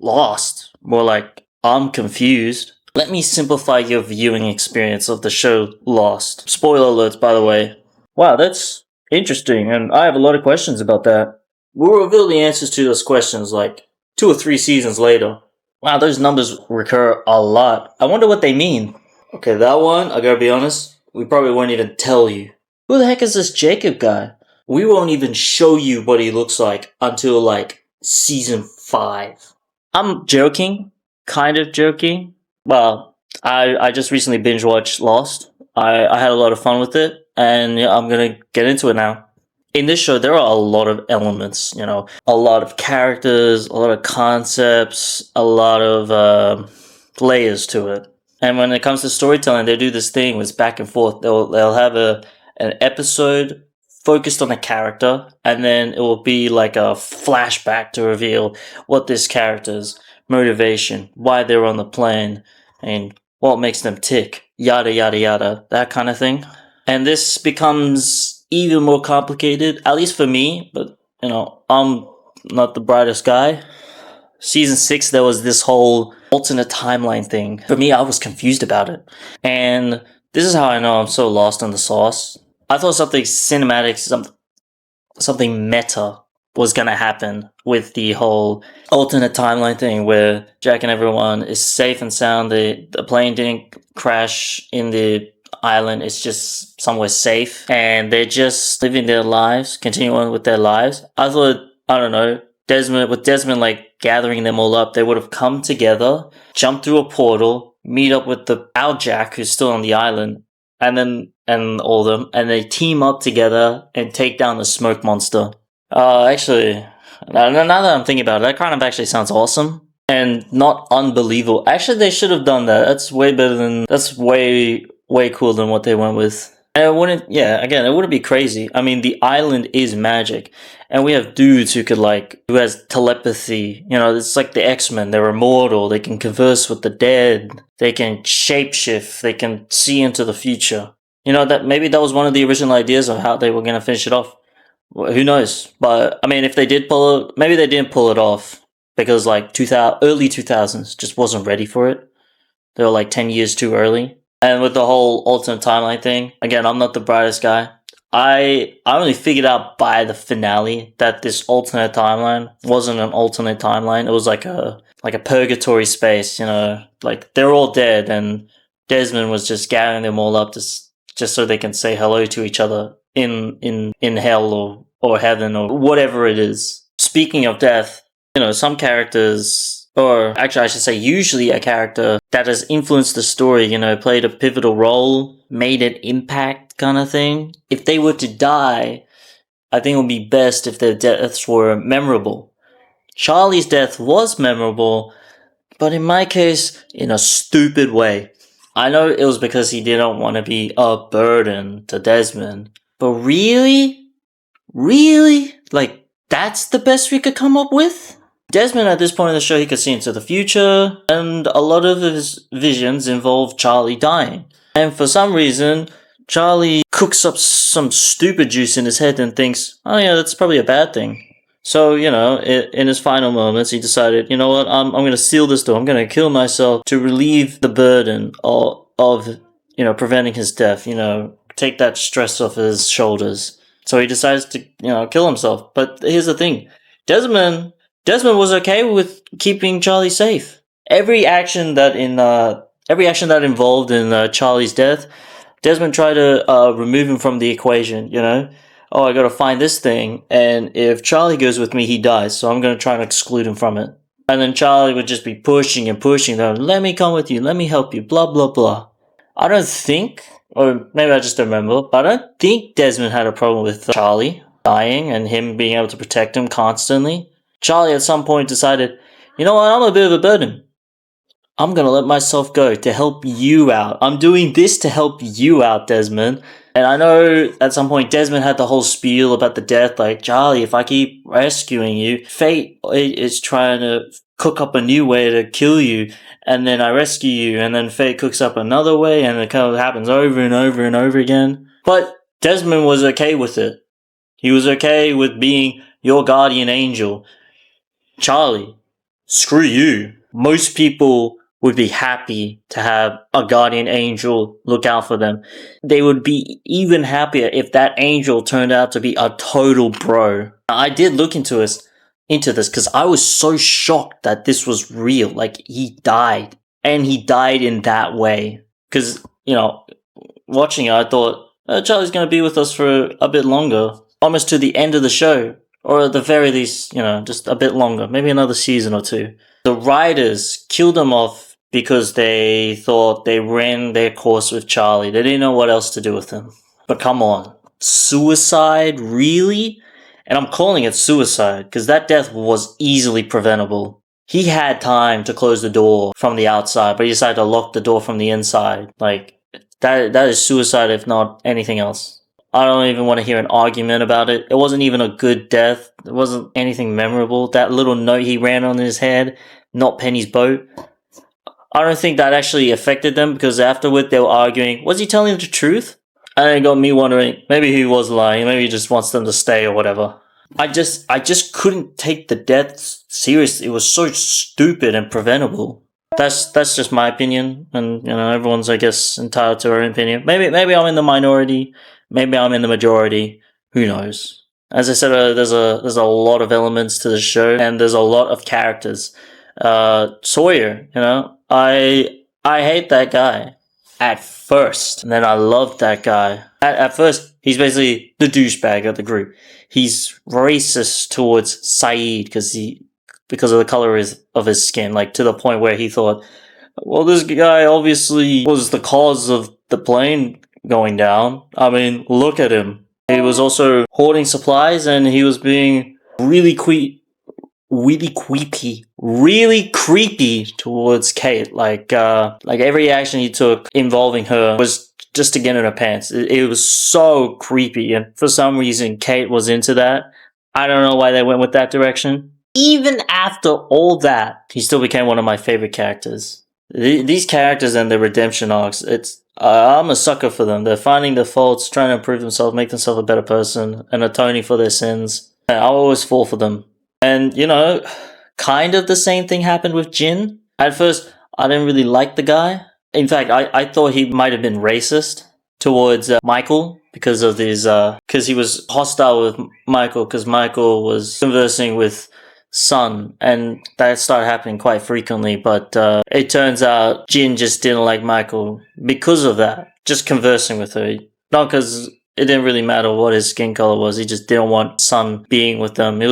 Lost. More like, I'm confused. Let me simplify your viewing experience of the show Lost. Spoiler alerts, by the way. Wow, that's interesting, and I have a lot of questions about that. We'll reveal the answers to those questions like 2 or 3 seasons later. Wow, those numbers recur a lot. I wonder what they mean. Okay, that one, I gotta be honest, we probably won't even tell you. Who the heck is this Jacob guy? We won't even show you what he looks like until like season 5. I'm joking, kind of joking. Well, I just recently binge watched Lost. I had a lot of fun with it, and yeah, I'm gonna get into it now. In this show, there are a lot of elements, a lot of characters, a lot of concepts, a lot of layers to it. And when it comes to storytelling, they do this thing with back and forth. They'll have an episode focused on a character, and then it will be like a flashback to reveal what this character's motivation, why they're on the plane, and what makes them tick, yada yada yada, that kind of thing. And this becomes even more complicated, at least for me, but I'm not the brightest guy. Season 6, there was this whole alternate timeline thing. For me, I was confused about it. And this is how I know I'm so lost in the sauce. I thought something cinematic, something meta was gonna happen with the whole alternate timeline thing where Jack and everyone is safe and sound. The plane didn't crash in the island. It's just somewhere safe. And they're just living their lives, continuing with their lives. I thought, I don't know, Desmond like gathering them all up, they would have come together, jumped through a portal, meet up with our Jack who's still on the island, and all of them, and they team up together and take down the smoke monster. Actually, now that I'm thinking about it, that kind of actually sounds awesome and not unbelievable. Actually, they should have done that. That's way better than. That's way cooler than what they went with. And it wouldn't. Yeah, again, it wouldn't be crazy. I mean, the island is magic, and we have dudes who who has telepathy. It's like the X-Men. They're immortal. They can converse with the dead. They can shapeshift. They can see into the future. That maybe that was one of the original ideas of how they were going to finish it off. Who knows? But I mean, if they did pull it, maybe they didn't pull it off because like early 2000s just wasn't ready for it. They were like 10 years too early. And with the whole alternate timeline thing, again, I'm not the brightest guy. I only figured out by the finale that this alternate timeline wasn't an alternate timeline. It was like a purgatory space. Like they're all dead, and Desmond was just gathering them all up just so they can say hello to each other in hell or heaven or whatever it is. Speaking of death, some characters, or actually I should say usually a character that has influenced the story, played a pivotal role, made an impact kind of thing. If they were to die, I think it would be best if their deaths were memorable. Charlie's death was memorable, but in my case, in a stupid way. I know it was because he didn't want to be a burden to Desmond, but really? Really? Like, that's the best we could come up with? Desmond, at this point in the show, he could see into the future, and a lot of his visions involve Charlie dying. And for some reason, Charlie cooks up some stupid juice in his head and thinks, oh yeah, that's probably a bad thing. So, in his final moments, he decided, you know what, I'm going to seal this door. I'm going to kill myself to relieve the burden of preventing his death, take that stress off his shoulders. So he decides to, kill himself. But here's the thing. Desmond was okay with keeping Charlie safe. Every action that involved in Charlie's death, Desmond tried to remove him from the equation, Oh, I gotta find this thing, and if Charlie goes with me, he dies, so I'm gonna try and exclude him from it. And then Charlie would just be pushing and pushing them, let me come with you, let me help you, blah, blah, blah. I don't think, or maybe I just don't remember, but I don't think Desmond had a problem with Charlie dying and him being able to protect him constantly. Charlie at some point decided, you know what, I'm a bit of a burden. I'm gonna let myself go to help you out. I'm doing this to help you out, Desmond. And I know at some point Desmond had the whole spiel about the death, like, Charlie, if I keep rescuing you, fate is trying to cook up a new way to kill you, and then I rescue you, and then fate cooks up another way, and it kind of happens over and over and over again. But Desmond was okay with it. He was okay with being your guardian angel. Charlie, screw you. Most people would be happy to have a guardian angel look out for them. They would be even happier if that angel turned out to be a total bro. I did look into this because I was so shocked that this was real. Like, he died, and he died in that way. Because, watching it, I thought, Charlie's going to be with us for a bit longer, almost to the end of the show, or at the very least, just a bit longer, maybe another season or two. The writers killed him off because they thought they ran their course with Charlie. They didn't know what else to do with him. But come on, suicide, really? And I'm calling it suicide because that death was easily preventable. He had time to close the door from the outside, but he decided to lock the door from the inside. Like, that is suicide if not anything else. I don't even want to hear an argument about it. It wasn't even a good death. It wasn't anything memorable. That little note he ran on his head, not Penny's boat. I don't think that actually affected them because afterward they were arguing, was he telling the truth? And it got me wondering, maybe he was lying, maybe he just wants them to stay or whatever. I just couldn't take the death seriously. It was so stupid and preventable. That's just my opinion, and everyone's, I guess, entitled to their own opinion. Maybe I'm in the minority, maybe I'm in the majority. Who knows? As I said, there's a lot of elements to the show, and there's a lot of characters. Sawyer, I hate that guy at first, and then I loved that guy. At first, he's basically the douchebag of the group. He's racist towards Saeed because of the color of his skin, like to the point where he thought, well, this guy obviously was the cause of the plane going down. I mean, look at him. He was also hoarding supplies, and he was being really creepy towards Kate. Like every action he took involving her was just to get in her pants. It was so creepy, and for some reason Kate was into that. I don't know why they went with that direction. Even after all that, he still became one of my favorite characters. These characters and their redemption arcs, I'm a sucker for them. They're finding their faults, trying to improve themselves, make themselves a better person, and atoning for their sins. I always fall for them. And, kind of the same thing happened with Jin. At first, I didn't really like the guy. In fact, I thought he might have been racist towards Michael because of his, because he was hostile with Michael because Michael was conversing with Sun, and that started happening quite frequently. But it turns out Jin just didn't like Michael because of that, just conversing with her. Not because it didn't really matter what his skin color was. He just didn't want Sun being with them. He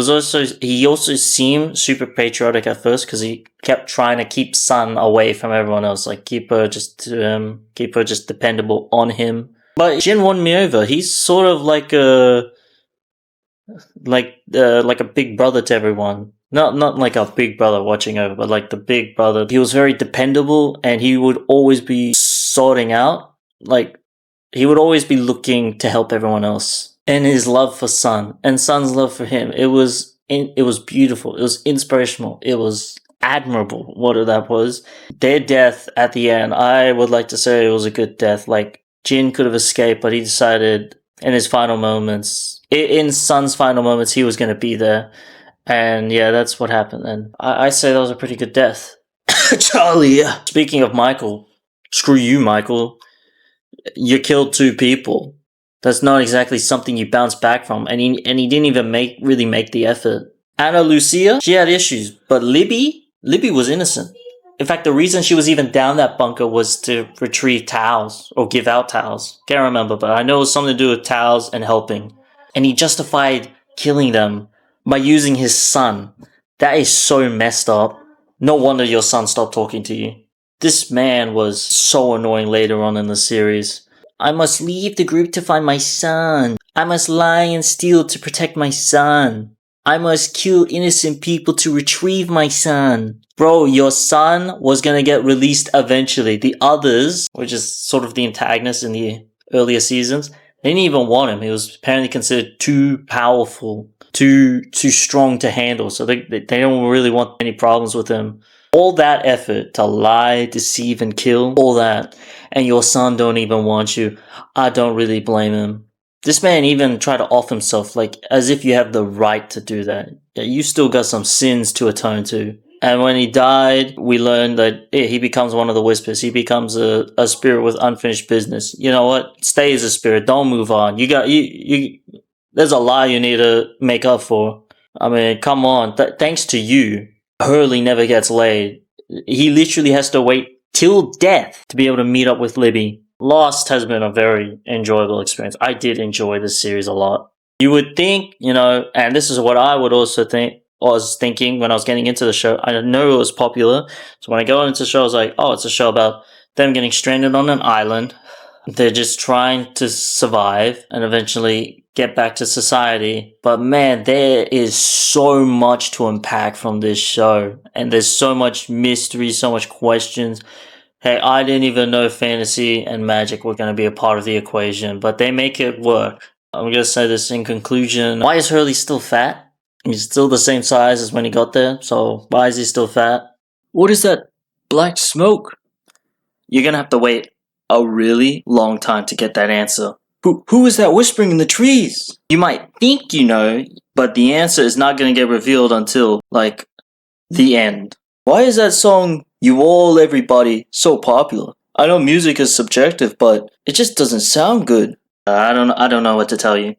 also seemed super patriotic at first because he kept trying to keep Sun away from everyone else, like keep her just dependable on him. But Jin won me over. He's sort of like a big brother to everyone. Not like a big brother watching over, but like the big brother. He was very dependable, and he would always be sorting out, he would always be looking to help everyone else. And his love for Sun, and Sun's love for him, it was beautiful. It was inspirational. It was admirable, what that was. Their death at the end, I would like to say it was a good death. Like, Jin could have escaped, but he decided in his final moments, in Sun's final moments, he was going to be there. And yeah, that's what happened. And I say that was a pretty good death. Charlie. Speaking of Michael, screw you, Michael. You killed 2 people. That's not exactly something you bounce back from. And he didn't even really make the effort. Ana Lucia, she had issues. But Libby was innocent. In fact, the reason she was even down that bunker was to retrieve towels or give out towels. Can't remember, but I know it was something to do with towels and helping. And he justified killing them by using his son. That is so messed up. No wonder your son stopped talking to you. This man was so annoying later on in the series. I must leave the group to find my son. I must lie and steal to protect my son. I must kill innocent people to retrieve my son. Bro, your son was gonna get released eventually. The others, which is sort of the antagonists in the earlier seasons, they didn't even want him. He was apparently considered too powerful, too strong to handle. So they don't really want any problems with him. All that effort to lie, deceive, and kill, all that, and your son don't even want you. I don't really blame him. This man even tried to off himself, like as if you have the right to do that. Yeah, you still got some sins to atone to. And when he died, we learned that he becomes one of the Whispers. He becomes a spirit with unfinished business. You know what? Stay as a spirit. Don't move on. You. There's a lie you need to make up for. I mean, come on. Thanks to you, Hurley never gets laid. He literally has to wait till death to be able to meet up with Libby. Lost has been a very enjoyable experience. I did enjoy this series a lot. You would think, and this is what I would also think, was thinking when I was getting into the show. I know it was popular. So when I go into the show, I was like, oh, it's a show about them getting stranded on an island. They're just trying to survive and eventually get back to society. But man, there is so much to unpack from this show. And there's so much mystery, so much questions. Hey, I didn't even know fantasy and magic were going to be a part of the equation, but they make it work. I'm going to say this in conclusion. Why is Hurley still fat? He's still the same size as when he got there, so why is he still fat? What is that black smoke? You're going to have to wait a really long time to get that answer. Who is that whispering in the trees? You might think you know, but the answer is not going to get revealed until, the end. Why is that song, You All Everybody, so popular? I know music is subjective, but it just doesn't sound good. I don't know what to tell you.